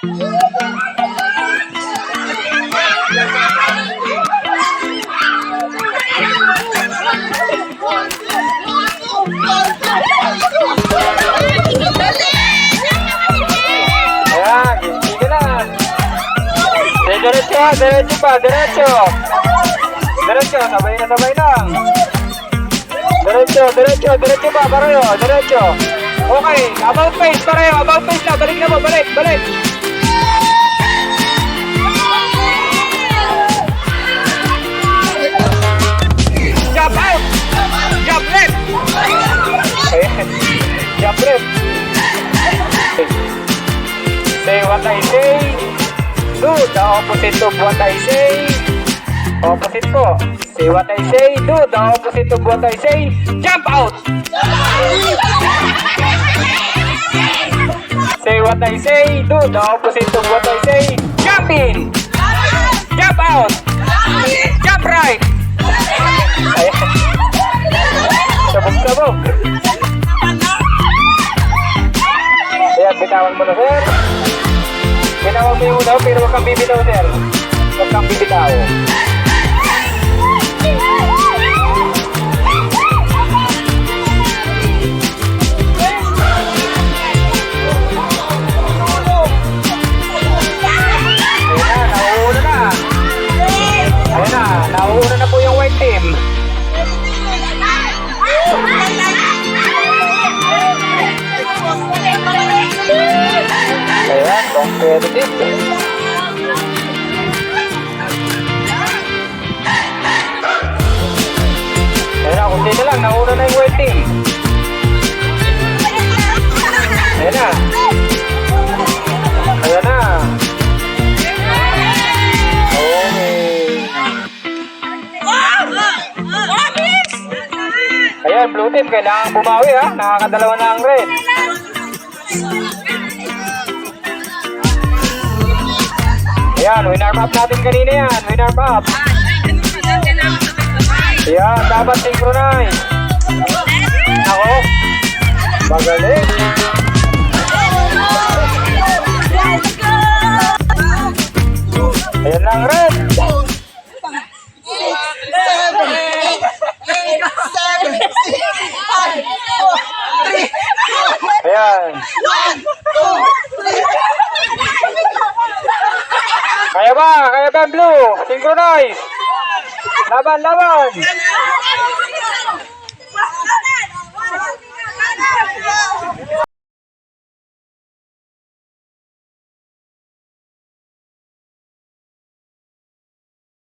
Ayan, sige na. Diretso, diretso pa, diretso. Diretso, sabay na lang. Diretso, diretso, diretso pa, pareho, diretso. Okay, about face, pareho, about face na, balik na mo, balik, balik. Jump out! Jump left! Ayan, jump left. Say what I say, do the opposite of what I say. Opposite po. Say what I say, do the opposite of what I say. Jump out! Say what I say, do the opposite of what I say. Jump in! Jump out! Jump right! Sabog-sabog. Ayan, bitawan mo na, sir. Bitawan mo yung unaw, pero huwag kang bibitaw, sir. Huwag kang bibitaw. Nauuna na po yung white team. Ayan, competitive. Ayan, kunti na lang, nauuna na yung white team. Ayan na. Ayan na. Ayan, blue team, kailangan bumawi ha. Nakakadalawa na ang red. Ayan, winner up natin kanina yan. Winner up. Ayan, dapat synchronize. Ako. Magaling. Ayan lang red. Ayan. Kaya ba? Kaya ba blue? Synchronize. Laban, laban.